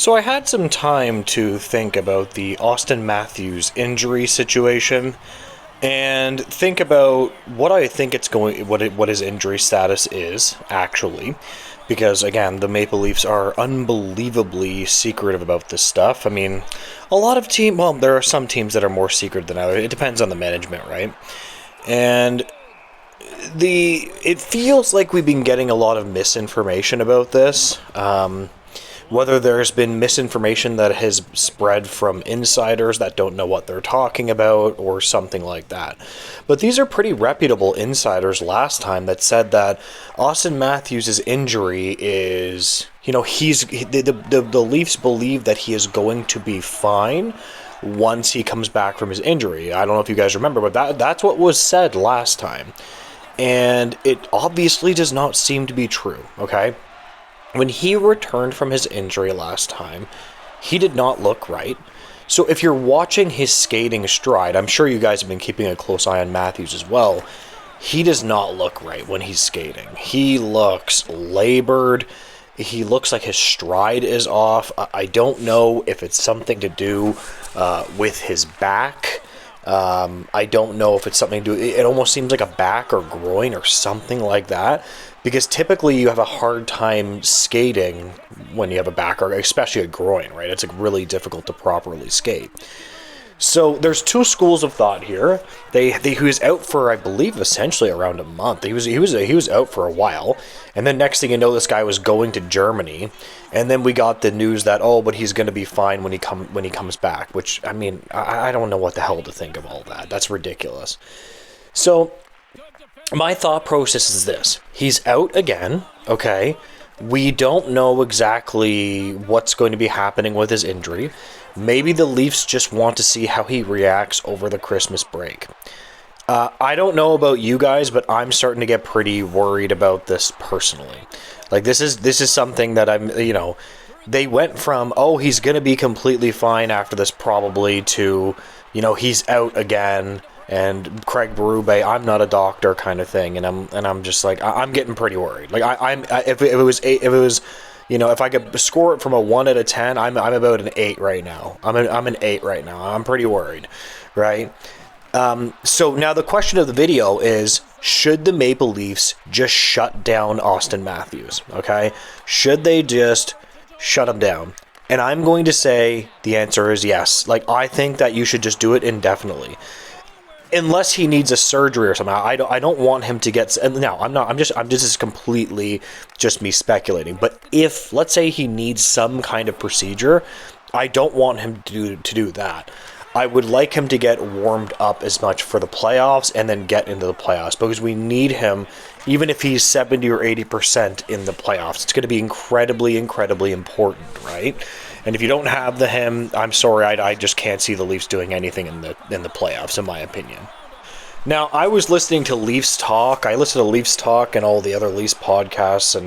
So I had some time to think about the Auston Matthews injury situation and think about what I think what his injury status is actually, because again, the Maple Leafs are unbelievably secretive about this stuff. I mean, there are some teams that are more secret than others. It depends on the management, right? And it feels like we've been getting a lot of misinformation about this. Whether there's been misinformation that has spread from insiders that don't know what they're talking about or something like that. But these are pretty reputable insiders last time that said that Auston Matthews' injury is, the Leafs believe that he is going to be fine once he comes back from his injury. I don't know if you guys remember, but that's what was said last time. And it obviously does not seem to be true, okay? When he returned from his injury last time, he did not look right. So if you're watching his skating stride, I'm sure you guys have been keeping a close eye on Matthews as well. He does not look right when he's skating. He looks labored. He looks like his stride is off. I don't know if it's something to do with his back. I don't know if it's something to do. It almost seems like a back or groin or something like that. Because typically you have a hard time skating when you have a back or especially a groin, right? It's like really difficult to properly skate. So there's two schools of thought here. He was out for, I believe, essentially around a month. He was out for a while, and then next thing you know, this guy was going to Germany, and then we got the news that but he's going to be fine when he comes back. Which I mean, I don't know what the hell to think of all that. That's ridiculous. So my thought process is this. He's out again, okay? We don't know exactly what's going to be happening with his injury. Maybe the Leafs just want to see how he reacts over the Christmas break. I don't know about you guys, but I'm starting to get pretty worried about this personally. Like, this is something that they went from, he's going to be completely fine after this probably to, he's out again. And Craig Berube, I'm not a doctor kind of thing, and I'm just like, I'm getting pretty worried. Like if I could score it from a 1 out of 10, I'm about an 8 right now. I'm an 8 right now. I'm pretty worried, right? So now the question of the video is, should the Maple Leafs just shut down Auston Matthews? Okay, should they just shut him down? And I'm going to say the answer is yes. Like, I think that you should just do it indefinitely. Unless he needs a surgery or something. I don't want him to get. Now, this is completely just me speculating. But if, let's say, he needs some kind of procedure, I don't want him to do that. I would like him to get warmed up as much for the playoffs and then get into the playoffs, because we need him, even if he's 70 or 80% in the playoffs. It's going to be incredibly, incredibly important, right? And if you don't have him, I'm sorry, I just can't see the Leafs doing anything in the playoffs, in my opinion. Now, I was listening to Leafs Talk. I listened to Leafs Talk and all the other Leafs podcasts,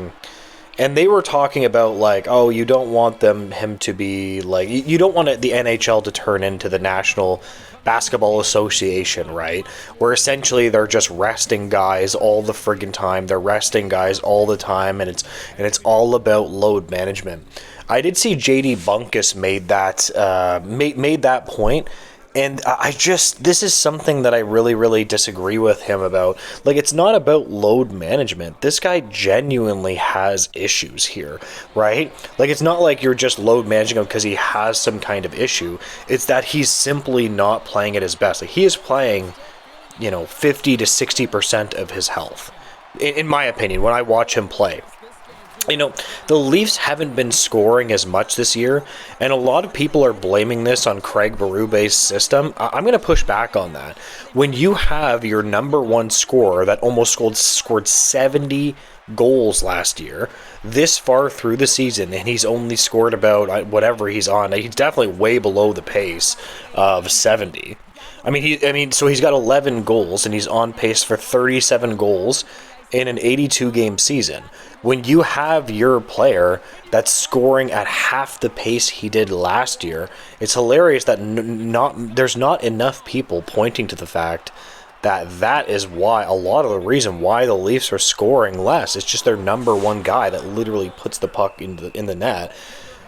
and they were talking about, like, you don't want him to be, like, you don't want the NHL to turn into the National Basketball Association, right? Where essentially they're just resting guys all the friggin' time. They're resting guys all the time, and it's all about load management. I did see JD Bunkus made that point, and this is something that I really, really disagree with him about. Like, it's not about load management. This guy genuinely has issues here, right? Like, it's not like you're just load managing him because he has some kind of issue. It's that he's simply not playing at his best. Like, he is playing, 50 to 60% of his health, in my opinion, when I watch him play. The Leafs haven't been scoring as much this year, and a lot of people are blaming this on Craig Berube's system. I'm going to push back on that. When you have your number one scorer that almost scored 70 goals last year, this far through the season, and he's only scored about whatever he's on, he's definitely way below the pace of 70. So he's got 11 goals, and he's on pace for 37 goals in an 82-game season. When you have your player that's scoring at half the pace he did last year, it's hilarious that there's not enough people pointing to the fact that is why, a lot of the reason why the Leafs are scoring less. It's just their number one guy that literally puts the puck in the net.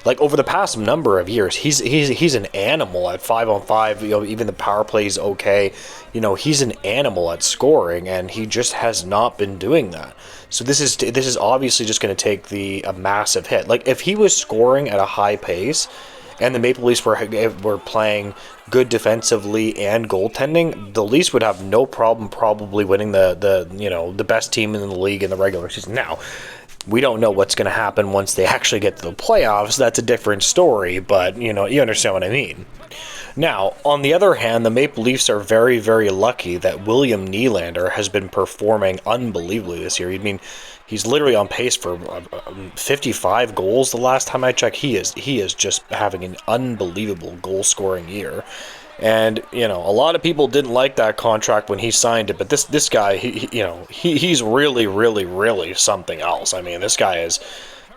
like over the past number of years, he's an animal at 5-on-5. Even the power play is okay. He's an animal at scoring, and he just has not been doing that. So this is obviously just going to take a massive hit. Like if he was scoring at a high pace, and the Maple Leafs were playing good defensively and goaltending, the Leafs would have no problem probably winning the best team in the league in the regular season. Now, we don't know what's going to happen once they actually get to the playoffs. That's a different story, but you understand what I mean. Now, on the other hand, the Maple Leafs are very, very lucky that William Nylander has been performing unbelievably this year. I mean, he's literally on pace for 55 goals the last time I checked. He is just having an unbelievable goal-scoring year. And, a lot of people didn't like that contract when he signed it, but this guy, he's really, really, really something else. I mean, this guy is...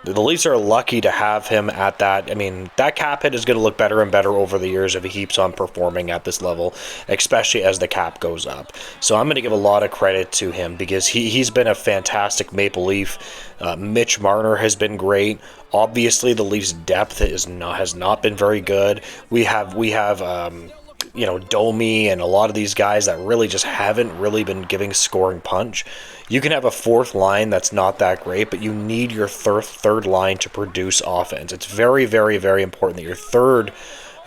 The Leafs are lucky to have him at that. I mean, that cap hit is going to look better and better over the years if he keeps on performing at this level, especially as the cap goes up. So I'm going to give a lot of credit to him because he's been a fantastic Maple Leaf. Mitch Marner has been great. Obviously, the Leafs' depth has not been very good. We have Domi and a lot of these guys that really just haven't really been giving scoring punch. You can have a fourth line that's not that great, but you need your third line to produce offense. It's very, very, very important that your third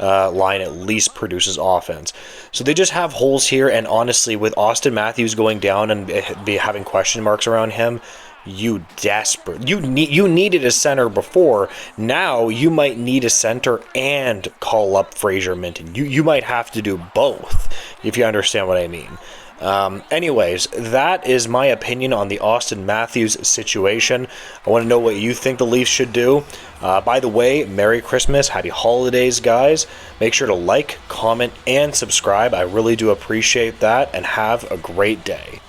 line at least produces offense. So they just have holes here, and honestly, with Auston Matthews going down and having question marks around him, you needed a center before. Now you might need a center and call up Fraser Minton. You might have to do both, if you understand what I mean. Anyways, that is my opinion on the Auston Matthews situation. I want to know what you think the Leafs should do. By the way, Merry Christmas, Happy Holidays, guys. Make sure to like, comment, and subscribe. I really do appreciate that, and have a great day.